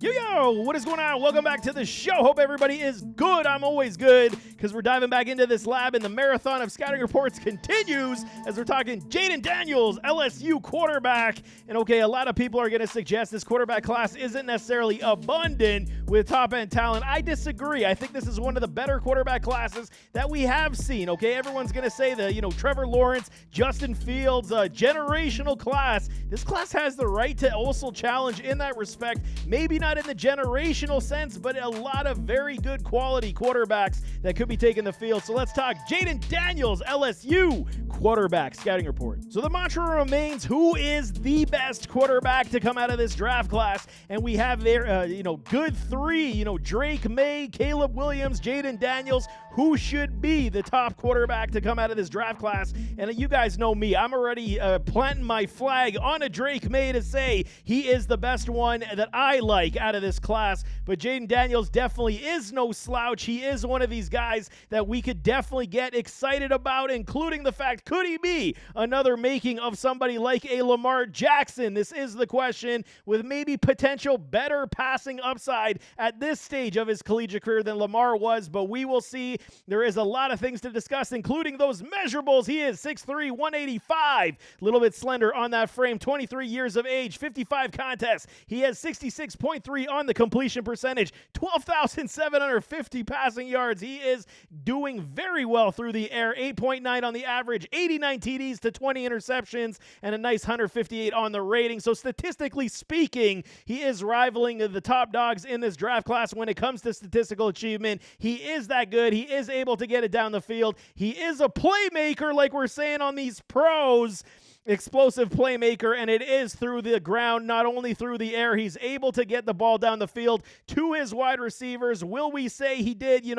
Yo, what is going on? Welcome back to the show. Hope everybody is good. I'm always good because we're diving back into this lab and the marathon of scouting reports continues as we're talking Jayden Daniels, LSU quarterback. And okay, a lot of people are going to suggest this quarterback class isn't necessarily abundant with top-end talent. I disagree. I think this is one of the better quarterback classes that we have seen, okay? Everyone's going to say Trevor Lawrence, Justin Fields, generational class. This class has the right to also challenge in that respect. Maybe not in the generational sense, but a lot of very good quality quarterbacks that could be taking the field. So let's talk Jayden Daniels, LSU quarterback scouting report. So the mantra remains, who is the best quarterback to come out of this draft class? And we have there, good three, Drake May, Caleb Williams, Jayden Daniels. Who should be the top quarterback to come out of this draft class? And you guys know me. I'm already planting my flag on a Drake May to say he is the best one that I like out of this class. But Jayden Daniels definitely is no slouch. He is one of these guys that we could definitely get excited about, including the fact, could he be another making of somebody like a Lamar Jackson? This is the question, with maybe potential better passing upside at this stage of his collegiate career than Lamar was, but we will see. There is a lot of things to discuss, including those measurables. He is 6'3", 185, a little bit slender on that frame, 23 years of age, 55 contests. He has 66.3 on the completion percentage, 12,750 passing yards. He is doing very well through the air, 8.9 on the average, 89 TDs to 20 interceptions, and a nice 158 on the rating. So statistically speaking, he is rivaling the top dogs in this draft class when it comes to statistical achievement. He is that good. He is able to get it down the field. He is a playmaker, like we're saying on these pros. Explosive playmaker, and it is through the ground, not only through the air. He's able to get the ball down the field to his wide receivers. Will we say he did,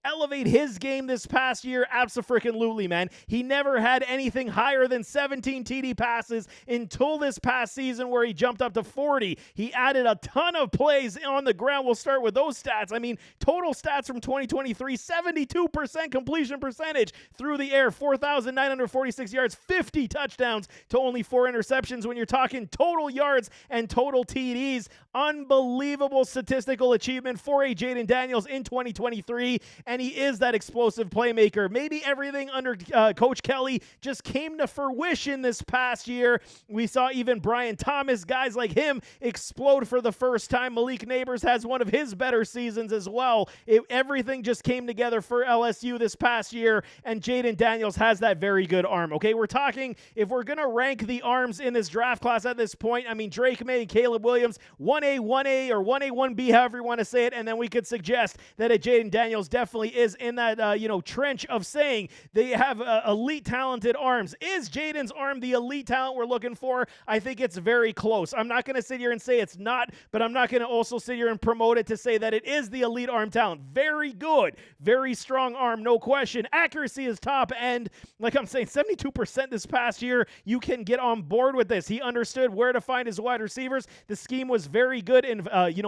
elevate his game this past year? Abso-freaking-lutely, man. He never had anything higher than 17 TD passes until this past season where he jumped up to 40. He added a ton of plays on the ground. We'll start with those stats. I mean, total stats from 2023, 72% completion percentage through the air, 4,946 yards, 50 touchdowns to only 4 interceptions. When you're talking total yards and total TDs, unbelievable statistical achievement for a Jayden Daniels in 2023, and he is that explosive playmaker. Maybe everything under Coach Kelly just came to fruition this past year. We saw even Brian Thomas, guys like him, explode for the first time. Malik Neighbors has one of his better seasons as well. Everything just came together for LSU this past year, and Jayden Daniels has that very good arm. Okay, we're talking, if we're going to rank the arms in this draft class at this point, I mean, Drake May and Caleb Williams, 1A, 1A, or 1A, 1B, however you want to say it, and then we could suggest that a Jayden Daniels definitely is in that, trench of saying they have elite talented arms. Is Jayden's arm the elite talent we're looking for? I think it's very close. I'm not going to sit here and say it's not, but I'm not going to also sit here and promote it to say that it is the elite arm talent. Very good, very strong arm, no question. Accuracy is top end. Like I'm saying, 72% this past year. You can get on board with this. He understood where to find his wide receivers. The scheme was very good in,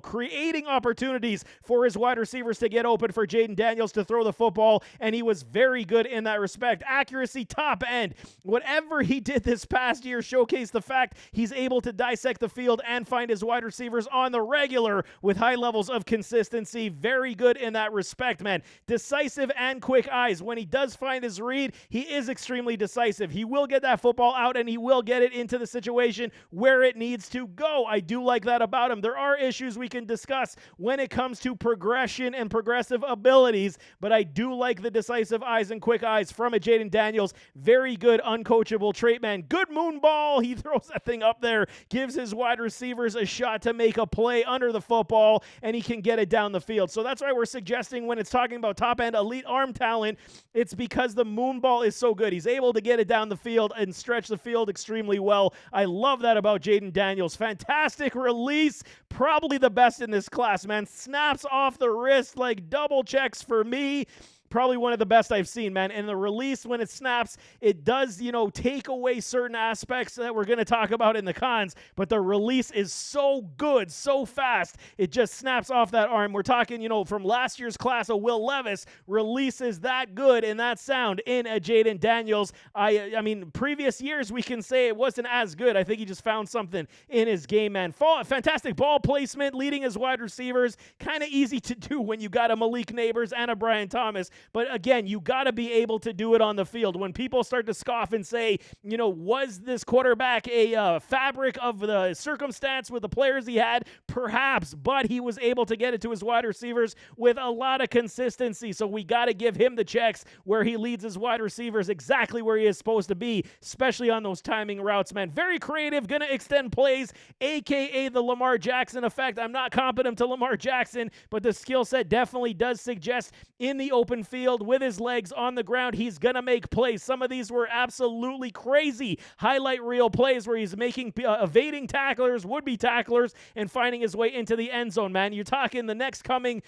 creating opportunities for his wide receivers to get open for Jayden Daniels to throw the football, and he was very good in that respect. Accuracy, top end. Whatever he did this past year showcased the fact he's able to dissect the field and find his wide receivers on the regular with high levels of consistency. Very good in that respect, man. Decisive and quick eyes. When he does find his read, he is extremely decisive. He will get that football out, and he will get it into the situation where it needs to go. I do like that about him. There are issues we can discuss when it comes to progression and progressive abilities, but I do like the decisive eyes and quick eyes from a Jayden Daniels. Very good uncoachable trait, man. Good moon ball. He throws that thing up there, gives his wide receivers a shot to make a play under the football, and he can get it down the field. So that's why we're suggesting when it's talking about top-end elite arm talent, it's because the moon ball is so good. He's able to get it down the field and stretch the field extremely well. I love that about Jayden Daniels. Fantastic release. Probably the best in this class, man. Snaps off the wrist like double checks for me. probably one of the best I've seen, man. And the release, when it snaps, it does, take away certain aspects that we're going to talk about in the cons, but the release is so good, so fast, it just snaps off that arm. We're talking, from last year's class of Will Levis, releases that good and that sound in a Jayden Daniels. I mean, previous years, we can say it wasn't as good. I think he just found something in his game, man. Fantastic ball placement, leading his wide receivers. Kind of easy to do when you got a Malik Neighbors and a Brian Thomas. But again, you got to be able to do it on the field. When people start to scoff and say, was this quarterback a fabric of the circumstance with the players he had? Perhaps, but he was able to get it to his wide receivers with a lot of consistency. So we got to give him the checks where he leads his wide receivers exactly where he is supposed to be, especially on those timing routes, man. Very creative, going to extend plays, a.k.a. the Lamar Jackson effect. I'm not comparing him to Lamar Jackson, but the skill set definitely does suggest in the open field with his legs on the ground, he's going to make plays. Some of these were absolutely crazy highlight reel plays where he's making evading tacklers, would-be tacklers, and finding his way into the end zone, man. You're talking the next coming,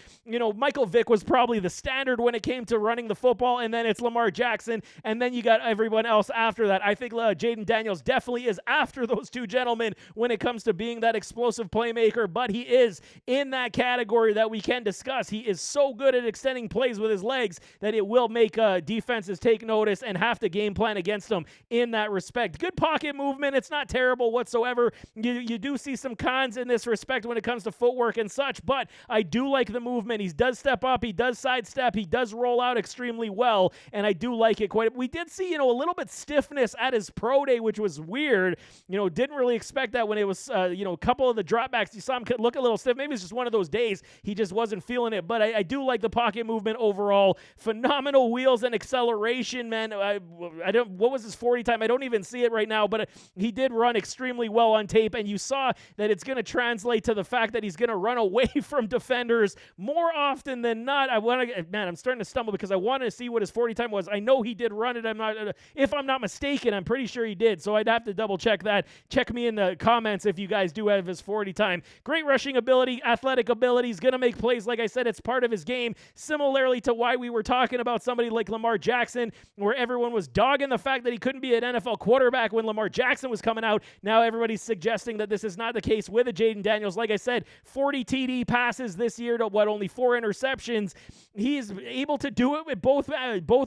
Michael Vick was probably the standard when it came to running the football, and then it's Lamar Jackson, and then you got everyone else after that. I think Jayden Daniels definitely is after those two gentlemen when it comes to being that explosive playmaker, but he is in that category that we can discuss. He is so good at extending plays with his legs that it will make defenses take notice and have to game plan against him in that respect. Good pocket movement. It's not terrible whatsoever. You do see some cons in this respect when it comes to footwork and such, but I do like the movement. He does step up. He does sidestep. He does roll out extremely well, and I do like it quite. We did see, a little bit stiffness at his pro day, which was weird. Didn't really expect that when it was, a couple of the dropbacks. You saw him look a little stiff. Maybe it's just one of those days he just wasn't feeling it, but I do like the pocket movement overall. Phenomenal wheels and acceleration, man. What was his 40 time? I don't even see it right now, but he did run extremely well on tape, and you saw that it's going to translate to the fact that he's going to run away from defenders more often than not. I'm starting to stumble because I want to see what his 40 time was. I know he did run it. If I'm not mistaken, I'm pretty sure he did, so I'd have to double check that. Check me in the comments if you guys do have his 40 time. Great rushing ability, athletic ability. He's going to make plays. Like I said, it's part of his game. Similarly to why we were talking about somebody like Lamar Jackson, where everyone was dogging the fact that he couldn't be an NFL quarterback when Lamar Jackson was coming out. Now everybody's suggesting that this is not the case with a Jayden Daniels. Like I said, 40 TD passes this year to only 4 interceptions. He's able to do it with both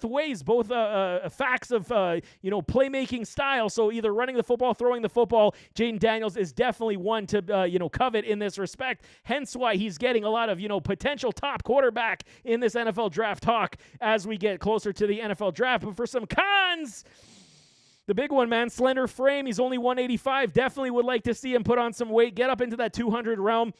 ways, both facts of playmaking style. So either running the football, throwing the football. Jayden Daniels is definitely one to covet in this respect. Hence why he's getting a lot of potential top quarterback in this NFL draft talk as we get closer to the NFL draft. But for some cons, the big one, man, slender frame. He's only 185. Definitely would like to see him put on some weight, get up into that 200 realm.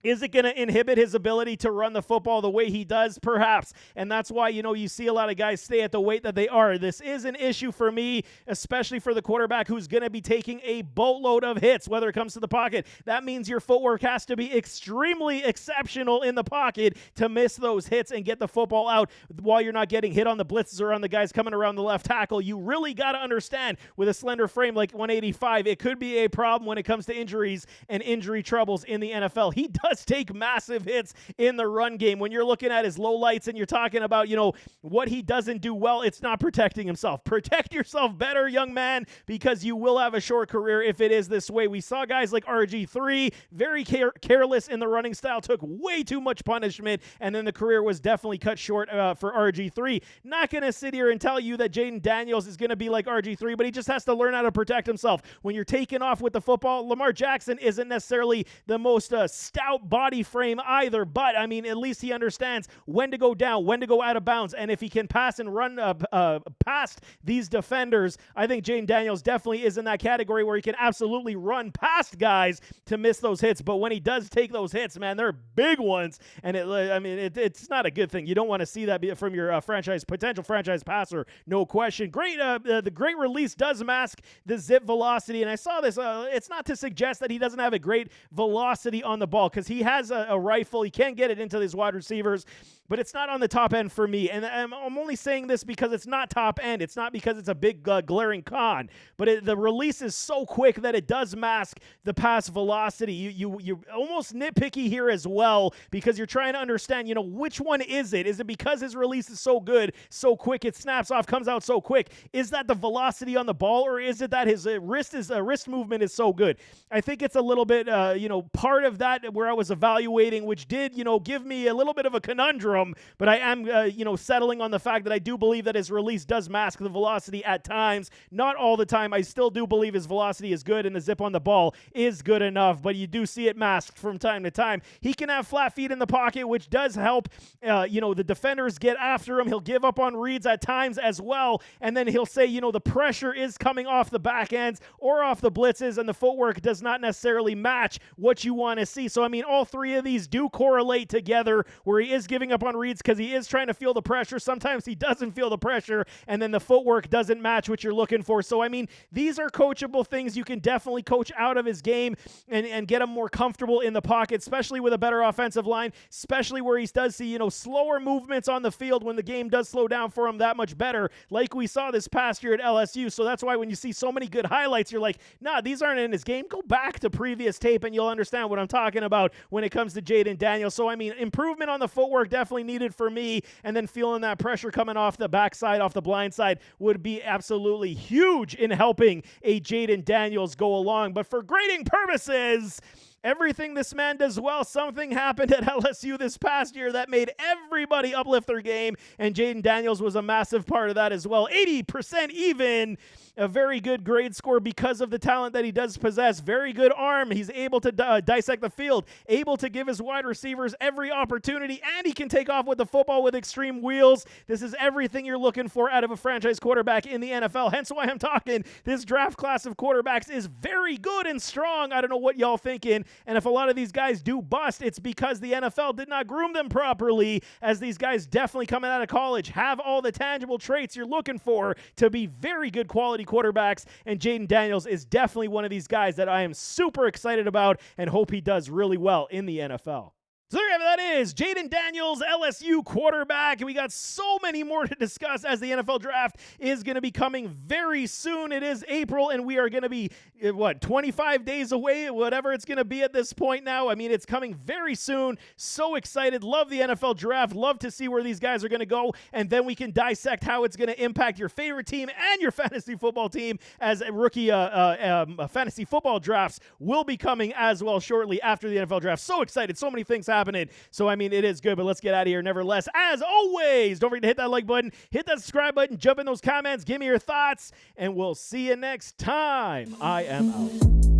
Is it going to inhibit his ability to run the football the way he does? Perhaps. And that's why, you see a lot of guys stay at the weight that they are. This is an issue for me, especially for the quarterback who's going to be taking a boatload of hits, whether it comes to the pocket. That means your footwork has to be extremely exceptional in the pocket to miss those hits and get the football out while you're not getting hit on the blitzes or on the guys coming around the left tackle. You really got to understand with a slender frame like 185, it could be a problem when it comes to injuries and injury troubles in the NFL. He does take massive hits in the run game. When you're looking at his lowlights and you're talking about, what he doesn't do well, it's not protecting himself. Protect yourself better, young man, because you will have a short career if it is this way. We saw guys like RG3, very careless in the running style, took way too much punishment, and then the career was definitely cut short for RG3. Not going to sit here and tell you that Jayden Daniels is going to be like RG3, but he just has to learn how to protect himself. When you're taking off with the football, Lamar Jackson isn't necessarily the most stout body frame either, but I mean, at least he understands when to go down, when to go out of bounds, and if he can pass and run past these defenders, I think Jayden Daniels definitely is in that category where he can absolutely run past guys to miss those hits. But when he does take those hits, man, they're big ones, and it's not a good thing. You don't want to see that from your potential franchise passer, no question. Great, the great release does mask the zip velocity, and I saw this. It's not to suggest that he doesn't have a great velocity on the ball, because he has a rifle. He can get it into his wide receivers. but it's not on the top end for me. And I'm only saying this because it's not top end. It's not because it's a big glaring con, but the release is so quick that it does mask the pass velocity. You're almost nitpicky here as well because you're trying to understand, which one is it? Is it because his release is so good, so quick, it snaps off, comes out so quick? Is that the velocity on the ball, or is it that his wrist movement is so good? I think it's a little bit, part of that where I was evaluating, which did, give me a little bit of a conundrum, but I am, settling on the fact that I do believe that his release does mask the velocity at times. Not all the time. I still do believe his velocity is good and the zip on the ball is good enough, but you do see it masked from time to time. He can have flat feet in the pocket, which does help, the defenders get after him. He'll give up on reads at times as well, and then he'll say, the pressure is coming off the back ends or off the blitzes, and the footwork does not necessarily match what you want to see. So, all three of these do correlate together where he is giving up on reads because he is trying to feel the pressure. Sometimes he doesn't feel the pressure, and then the footwork doesn't match what you're looking for. So, these are coachable things. You can definitely coach out of his game and get him more comfortable in the pocket, especially with a better offensive line, especially where he does see, slower movements on the field when the game does slow down for him that much better, like we saw this past year at LSU. So that's why when you see so many good highlights, you're like, nah, these aren't in his game. Go back to previous tape and you'll understand what I'm talking about when it comes to Jayden Daniels. So, improvement on the footwork definitely needed for me, and then feeling that pressure coming off the backside, off the blind side would be absolutely huge in helping a Jayden Daniels go along. But for grading purposes, everything this man does well. Something happened at LSU this past year that made everybody uplift their game, and Jayden Daniels was a massive part of that as well. 80% even. A very good grade score because of the talent that he does possess. Very good arm. He's able to dissect the field, able to give his wide receivers every opportunity, and he can take off with the football with extreme wheels. This is everything you're looking for out of a franchise quarterback in the NFL. Hence why I'm talking this draft class of quarterbacks is very good and strong. I don't know what y'all thinking. And if a lot of these guys do bust, it's because the NFL did not groom them properly, as these guys definitely coming out of college have all the tangible traits you're looking for to be very good quality quarterbacks, and Jayden Daniels is definitely one of these guys that I am super excited about and hope he does really well in the NFL. So there you have it. That is Jayden Daniels, LSU quarterback. And we got so many more to discuss as the NFL draft is going to be coming very soon. It is April, and we are going to be, 25 days away, whatever it's going to be at this point now. It's coming very soon. So excited. Love the NFL draft. Love to see where these guys are going to go. And then we can dissect how it's going to impact your favorite team and your fantasy football team, as a rookie fantasy football drafts will be coming as well shortly after the NFL draft. So excited. So many things happening. So, it is good, but let's get out of here. Nevertheless, as always, don't forget to hit that like button, hit that subscribe button, jump in those comments, give me your thoughts, and we'll see you next time. I am out.